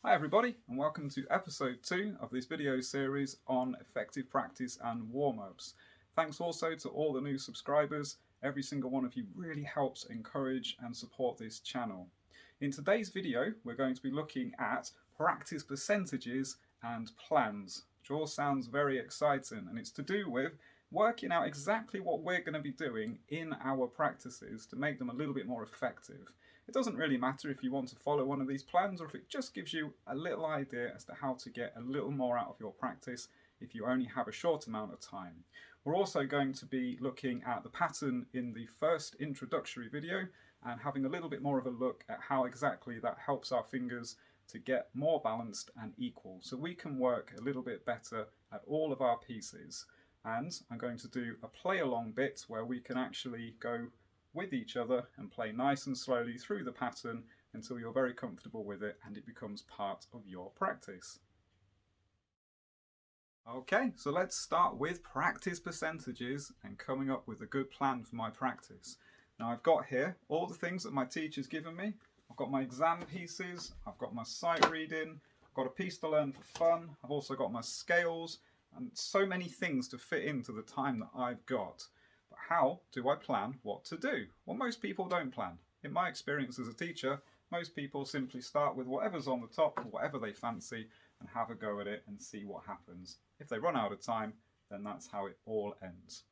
Hi everybody, and welcome to episode 2 of this video series on effective practice and warm-ups. Thanks also to all the new subscribers. Every single one of you really helps encourage and support this channel. In today's video, we're going to be looking at practice percentages and plans, which all sounds very exciting, and it's to do with working out exactly what we're going to be doing in our practices to make them a little bit more effective. It doesn't really matter if you want to follow one of these plans or if it just gives you a little idea as to how to get a little more out of your practice if you only have a short amount of time. We're also going to be looking at the pattern in the first introductory video and having a little bit more of a look at how exactly that helps our fingers to get more balanced and equal, so we can work a little bit better at all of our pieces. And I'm going to do a play along bit where we can actually go with each other and play nice and slowly through the pattern until you're very comfortable with it and it becomes part of your practice. Okay, so let's start with practice percentages and coming up with a good plan for my practice. Now I've got here all the things that my teacher's given me. I've got my exam pieces, I've got my sight reading, I've got a piece to learn for fun, I've also got my scales, and so many things to fit into the time that I've got. But how do I plan what to do? Well, most people don't plan. In my experience as a teacher, most people simply start with whatever's on the top, whatever they fancy, and have a go at it and see what happens. If they run out of time, then that's how it all ends.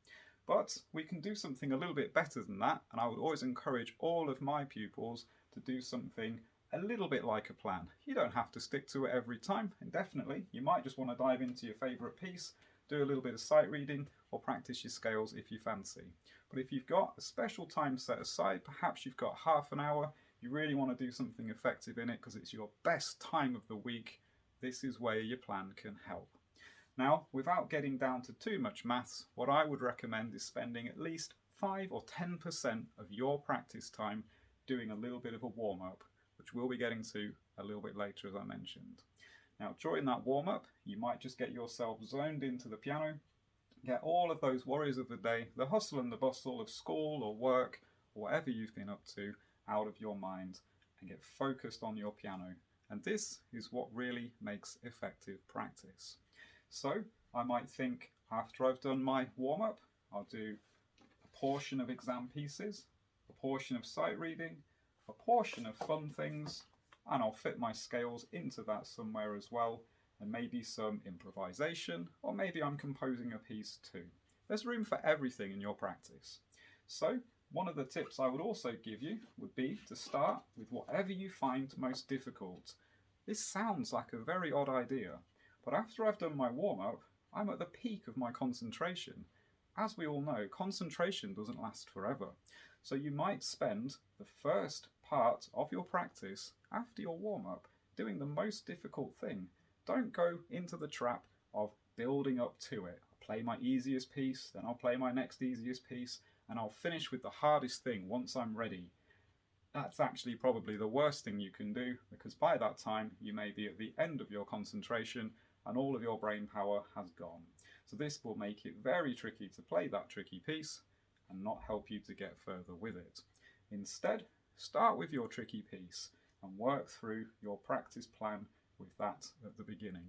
But we can do something a little bit better than that, and I would always encourage all of my pupils to do something a little bit like a plan. You don't have to stick to it every time, indefinitely. You might just want to dive into your favourite piece, do a little bit of sight reading, or practice your scales if you fancy. But if you've got a special time set aside, perhaps you've got half an hour, you really want to do something effective in it because it's your best time of the week, this is where your plan can help. Now, without getting down to too much maths, what I would recommend is spending at least 5 or 10% of your practice time doing a little bit of a warm-up, which we'll be getting to a little bit later, as I mentioned. Now, during that warm-up, you might just get yourself zoned into the piano, get all of those worries of the day, the hustle and the bustle of school or work, or whatever you've been up to, out of your mind, and get focused on your piano. And this is what really makes effective practice. So, I might think, after I've done my warm-up, I'll do a portion of exam pieces, a portion of sight reading, a portion of fun things, and I'll fit my scales into that somewhere as well, and maybe some improvisation, or maybe I'm composing a piece too. There's room for everything in your practice. So one of the tips I would also give you would be to start with whatever you find most difficult. This sounds like a very odd idea, but after I've done my warm-up, I'm at the peak of my concentration. As we all know, concentration doesn't last forever. So you might spend the first part of your practice after your warm-up doing the most difficult thing. Don't go into the trap of building up to it. I'll play my easiest piece, then I'll play my next easiest piece, and I'll finish with the hardest thing once I'm ready. That's actually probably the worst thing you can do, because by that time you may be at the end of your concentration and all of your brain power has gone. So this will make it very tricky to play that tricky piece and not help you to get further with it. Instead, start with your tricky piece and work through your practice plan with that at the beginning.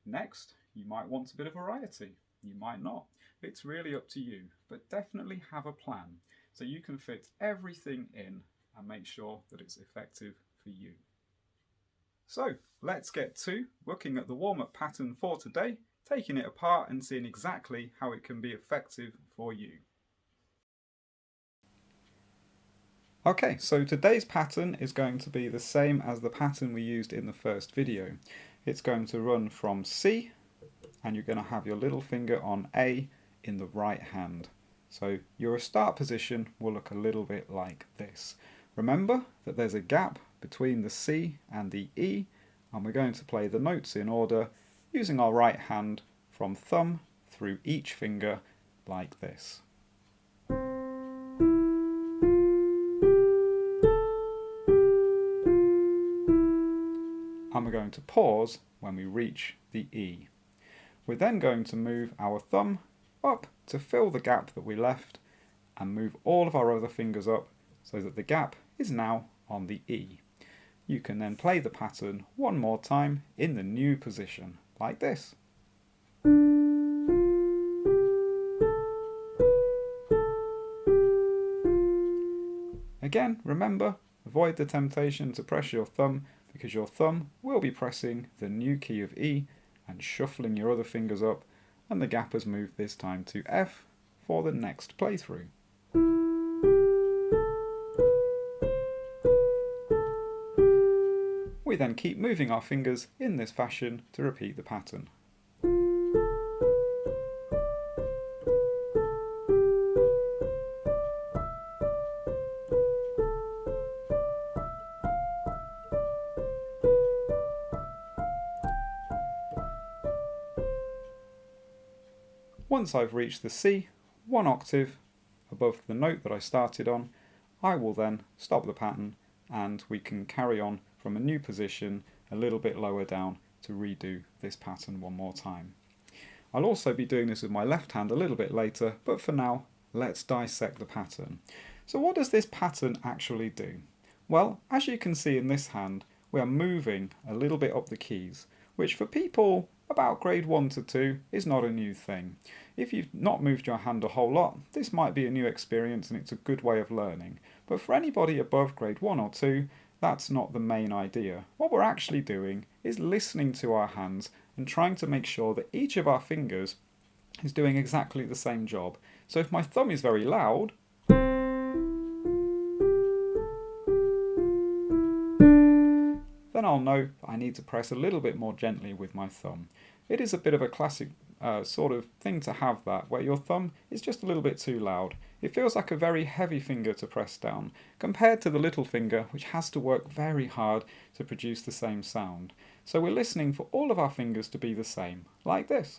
Next, you might want a bit of variety. You might not. It's really up to you, but definitely have a plan so you can fit everything in and make sure that it's effective for you. So let's get to looking at the warm-up pattern for today, taking it apart and seeing exactly how it can be effective for you. Okay, so today's pattern is going to be the same as the pattern we used in the first video. It's going to run from C, and you're going to have your little finger on A in the right hand. So your start position will look a little bit like this. Remember that there's a gap between the C and the E, and we're going to play the notes in order using our right hand from thumb through each finger like this. And we're going to pause when we reach the E. We're then going to move our thumb up to fill the gap that we left and move all of our other fingers up so that the gap is now on the E. you can then play the pattern one more time in the new position, like this. Again, remember, avoid the temptation to press your thumb, because your thumb will be pressing the new key of E and shuffling your other fingers up, and the gap has moved this time to F for the next playthrough. We then keep moving our fingers in this fashion to repeat the pattern. Once I've reached the C, one octave above the note that I started on, I will then stop the pattern and we can carry on from a new position a little bit lower down to redo this pattern one more time. I'll also be doing this with my left hand a little bit later, but for now, let's dissect the pattern. So what does this pattern actually do? Well, as you can see in this hand, we are moving a little bit up the keys, which for people about grade 1 to 2 is not a new thing. If you've not moved your hand a whole lot, this might be a new experience and it's a good way of learning. But for anybody above grade 1 or 2, that's not the main idea. What we're actually doing is listening to our hands and trying to make sure that each of our fingers is doing exactly the same job. So if my thumb is very loud, then I'll know I need to press a little bit more gently with my thumb. It is a bit of a classic sort of thing to have that, where your thumb is just a little bit too loud. It feels like a very heavy finger to press down, compared to the little finger, which has to work very hard to produce the same sound. So we're listening for all of our fingers to be the same, like this.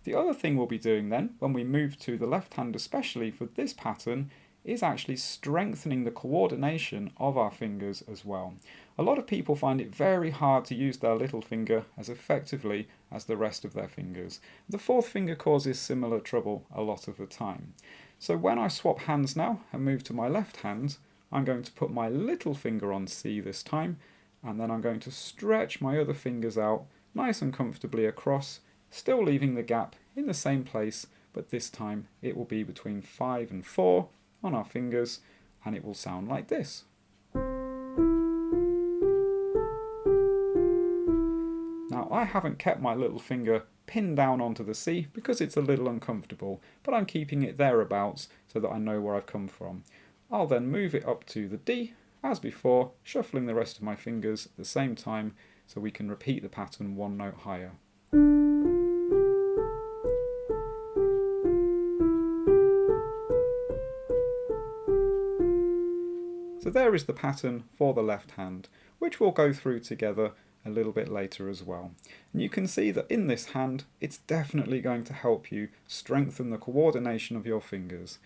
The other thing we'll be doing then, when we move to the left hand especially for this pattern, is actually strengthening the coordination of our fingers as well. A lot of people find it very hard to use their little finger as effectively as the rest of their fingers. The fourth finger causes similar trouble a lot of the time. So when I swap hands now and move to my left hand, I'm going to put my little finger on C this time, and then I'm going to stretch my other fingers out nice and comfortably across, still leaving the gap in the same place, but this time it will be between 5 and 4 on our fingers, and it will sound like this. Now I haven't kept my little finger pinned down onto the C because it's a little uncomfortable, but I'm keeping it thereabouts so that I know where I've come from. I'll then move it up to the D as before, shuffling the rest of my fingers at the same time so we can repeat the pattern one note higher. So there is the pattern for the left hand, which we'll go through together a little bit later as well. And you can see that in this hand, it's definitely going to help you strengthen the coordination of your fingers.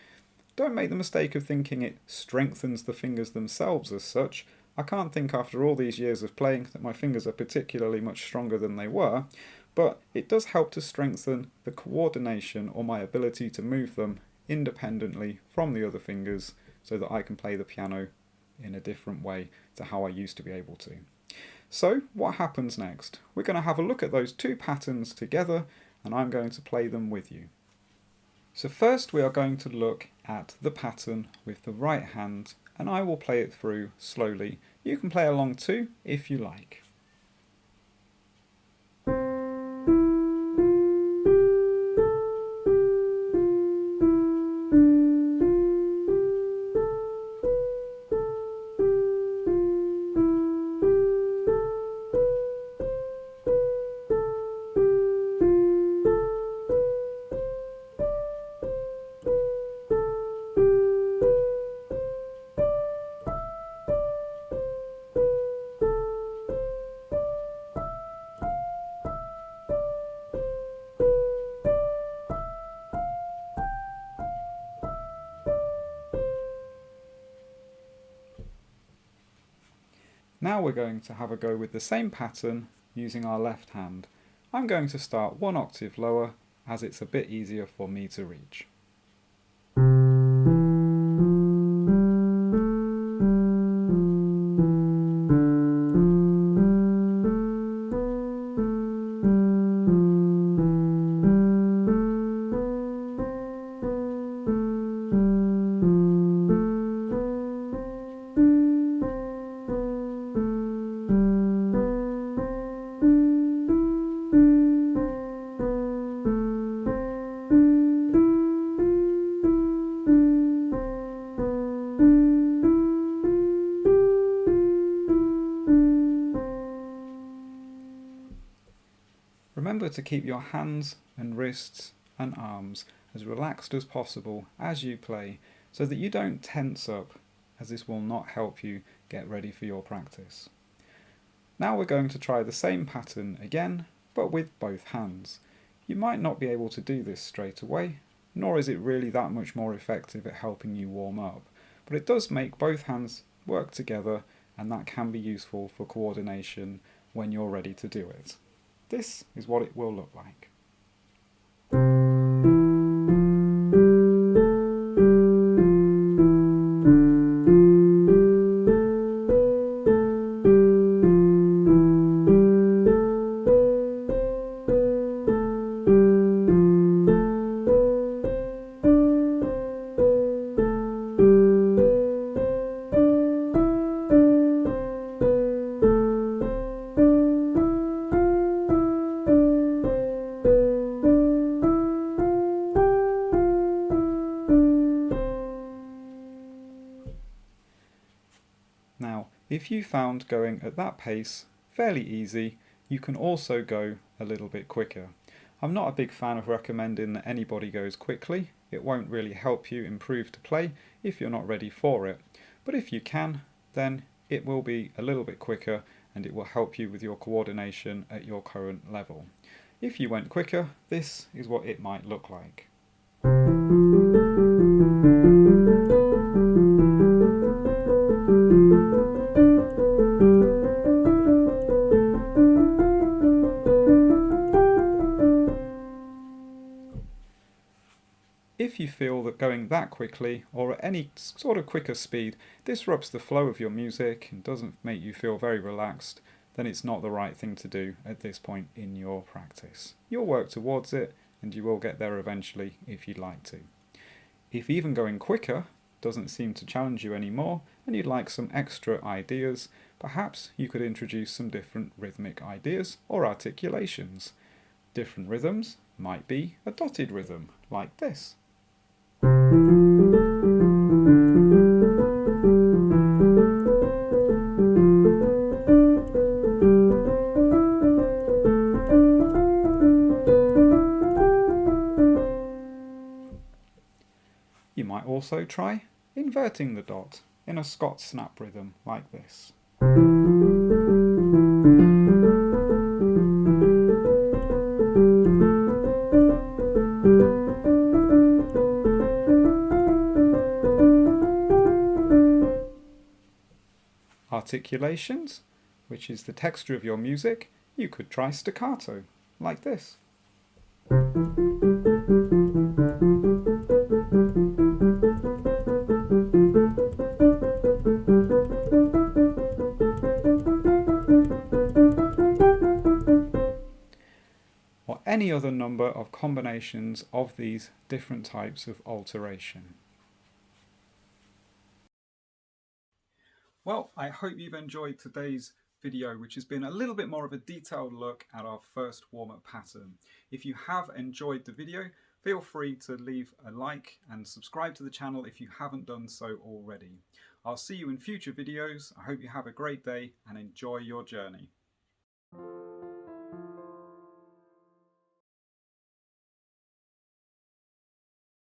Don't make the mistake of thinking it strengthens the fingers themselves as such. I can't think after all these years of playing that my fingers are particularly much stronger than they were, but it does help to strengthen the coordination or my ability to move them independently from the other fingers so that I can play the piano in a different way to how I used to be able to. So what happens next? We're going to have a look at those two patterns together, and I'm going to play them with you. So first we are going to look at the pattern with the right hand, and I will play it through slowly. You can play along too if you like. Now we're going to have a go with the same pattern using our left hand. I'm going to start one octave lower as it's a bit easier for me to reach. Remember to keep your hands and wrists and arms as relaxed as possible as you play so that you don't tense up, as this will not help you get ready for your practice. Now we're going to try the same pattern again, but with both hands. You might not be able to do this straight away, nor is it really that much more effective at helping you warm up, but it does make both hands work together, and that can be useful for coordination when you're ready to do it. This is what it will look like. Now, if you found going at that pace fairly easy, you can also go a little bit quicker. I'm not a big fan of recommending that anybody goes quickly. It won't really help you improve to play if you're not ready for it. But if you can, then it will be a little bit quicker and it will help you with your coordination at your current level. If you went quicker, this is what it might look like. If you feel that going that quickly or at any sort of quicker speed disrupts the flow of your music and doesn't make you feel very relaxed, then it's not the right thing to do at this point in your practice. You'll work towards it and you will get there eventually if you'd like to. If even going quicker doesn't seem to challenge you anymore and you'd like some extra ideas, perhaps you could introduce some different rhythmic ideas or articulations. Different rhythms might be a dotted rhythm like this. You might also try inverting the dot in a Scott snap rhythm like this. Articulations, which is the texture of your music, you could try staccato like this. Or any other number of combinations of these different types of alteration. Well, I hope you've enjoyed today's video, which has been a little bit more of a detailed look at our first warm-up pattern. If you have enjoyed the video, feel free to leave a like and subscribe to the channel if you haven't done so already. I'll see you in future videos. I hope you have a great day and enjoy your journey.